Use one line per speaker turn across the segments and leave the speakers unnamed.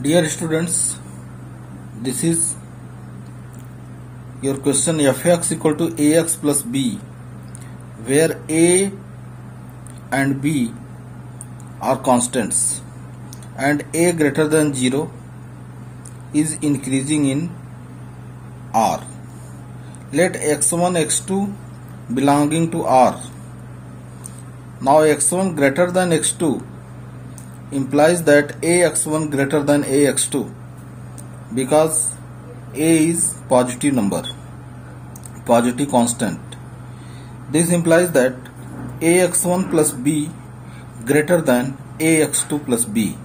Dear students, this is your question fx equal to ax plus b, where a and b are constants and a greater than 0 is increasing in r. Let x1 x2 belonging to r. Now x1 greater than x2 implies that ax1 greater than ax2 because a is positive number, positive constant. This implies that ax1 plus b greater than ax2 plus b,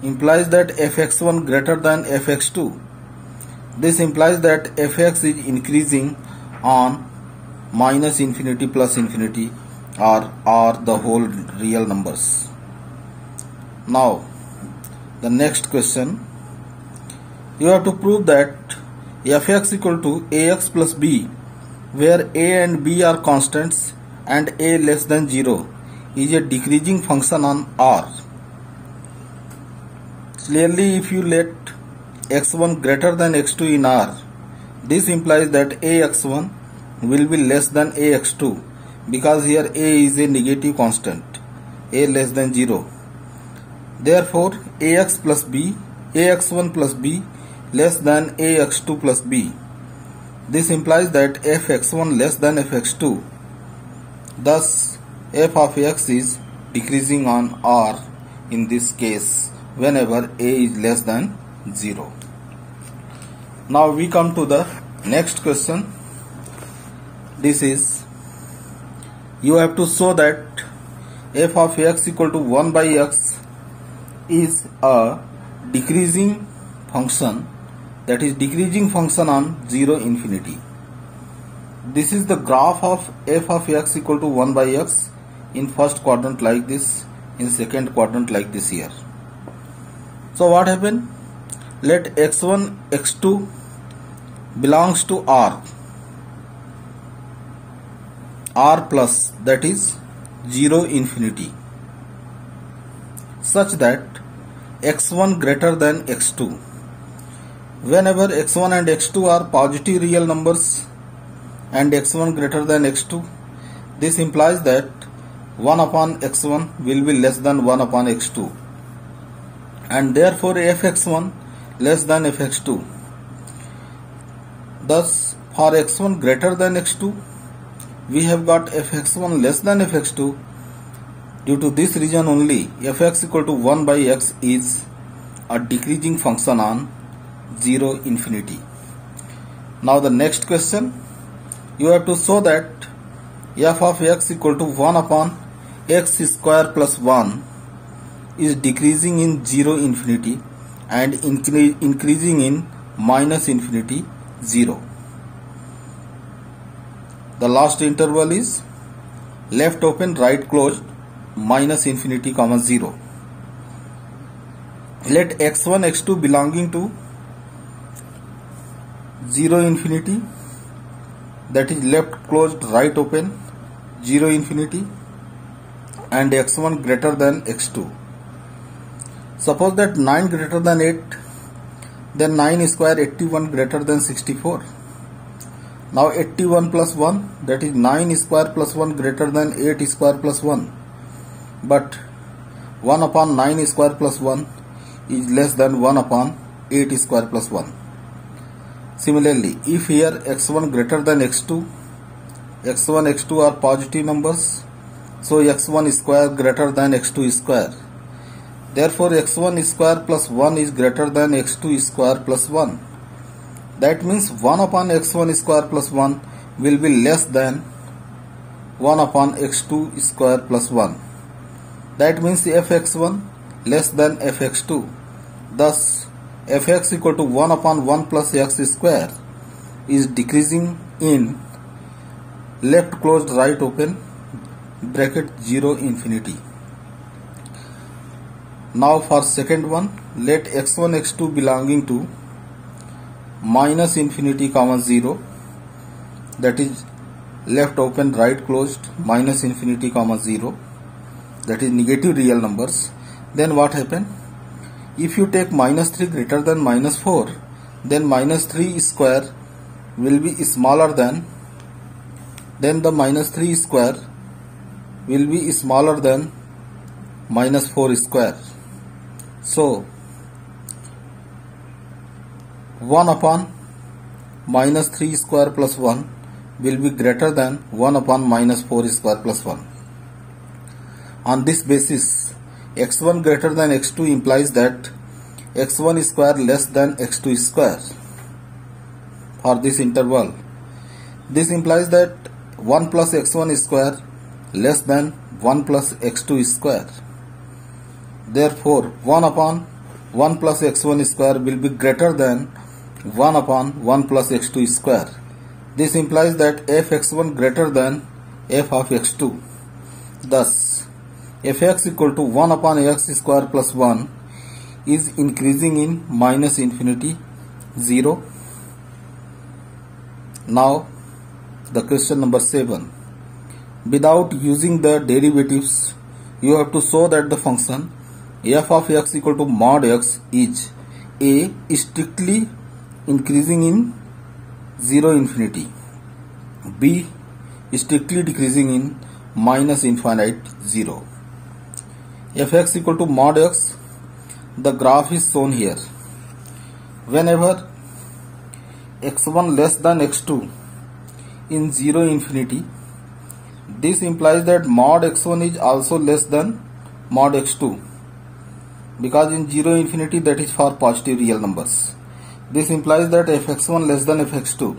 implies that fx1 greater than fx2. This implies that fx is increasing on minus infinity plus infinity or the whole real numbers. Now the next question, you have to prove that fx equal to ax plus b, where a and b are constants and a less than 0 is a decreasing function on r. Clearly, if you let x1 greater than x2 in r, this implies that ax1 will be less than ax2 because here a is a negative constant, a less than 0. Therefore, ax1 plus b less than ax2 plus b. This implies that fx1 less than fx2. Thus, f of x is decreasing on r in this case whenever a is less than 0. Now we come to the next question. This is, you have to show that f of x equal to 1 by x is a decreasing function, that is decreasing function on 0 infinity. This is the graph of f of x equal to 1 by x in first quadrant like this, in second quadrant like this here. So what happened? Let x1 x2 belongs to r plus, that is 0 infinity, such that x1 greater than x2. Whenever x1 and x2 are positive real numbers and x1 greater than x2, this implies that 1 upon x1 will be less than 1 upon x2, and therefore fx1 less than fx2. Thus, for x1 greater than x2, we have got fx1 less than fx2. Due to this reason only, fx equal to 1 by x is a decreasing function on 0 infinity. Now the next question, you have to show that f of x equal to 1 upon x square plus 1 is decreasing in 0 infinity and increasing in minus infinity 0. The last interval is left open, right closed, minus infinity comma 0. Let x1 x2 belonging to 0 infinity, that is left closed, right open, 0 infinity, and x1 greater than x2. Suppose that 9 greater than 8, then 9 square 81 greater than 64. Now 81 plus 1, that is 9 square plus 1 greater than 8 square plus 1. But 1 upon 9 square plus 1 is less than 1 upon 8 square plus 1. Similarly, if here x1 greater than x2, x1 x2 are positive numbers, so x1 square greater than x2 square. Therefore x1 square plus 1 is greater than x2 square plus 1. That means 1 upon x1 square plus 1 will be less than 1 upon x2 square plus 1. That means fx1 less than fx2. Thus, fx equal to 1 upon 1 plus x square is decreasing in left closed, right open, bracket 0 infinity. Now for second one, let x1 x2 belonging to minus infinity comma 0, that is left open, right closed, minus infinity comma 0, that is negative real numbers. Then what happened? If you take minus 3 greater than minus 4, then minus 3 square will be smaller than, then the minus 3 square will be smaller than minus 4 square. So 1 upon minus 3 square plus 1 will be greater than 1 upon minus 4 square plus 1. On this basis, x1 greater than x2 implies that x1 square less than x2 square for this interval. This implies that 1 plus x1 square less than 1 plus x2 square. Therefore, 1 upon 1 plus x1 square will be greater than 1 upon 1 plus x2 square. This implies that fx1 greater than f of x2. Thus, fx equal to 1 upon x square plus 1 is increasing in minus infinity 0. Now, the question number 7. Without using the derivatives, you have to show that the function f of x equal to mod x is a strictly increasing in 0 infinity, b strictly decreasing in minus infinite 0. Fx equal to mod x, the graph is shown here. Whenever x1 less than x2 in 0 infinity, this implies that mod x1 is also less than mod x2, because in 0 infinity that is for positive real numbers. This implies that fx1 less than fx2.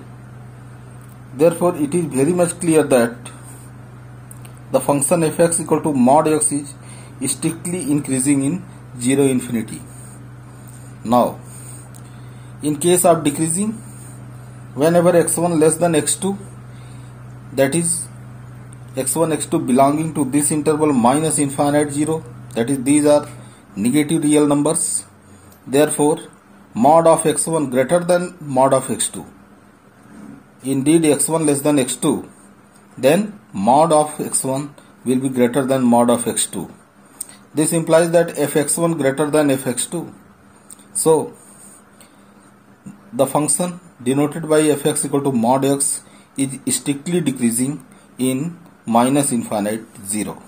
Therefore, it is very much clear that the function fx equal to mod x is strictly increasing in 0 infinity. Now, in case of decreasing, whenever x1 less than x2, that is x1 x2 belonging to this interval minus infinite 0, that is these are negative real numbers. Therefore, mod of x1 greater than mod of x2. Indeed, x1 less than x2, then mod of x1 will be greater than mod of x2. This implies that fx1 greater than fx2. So, the function denoted by fx equal to mod x is strictly decreasing in minus infinite 0.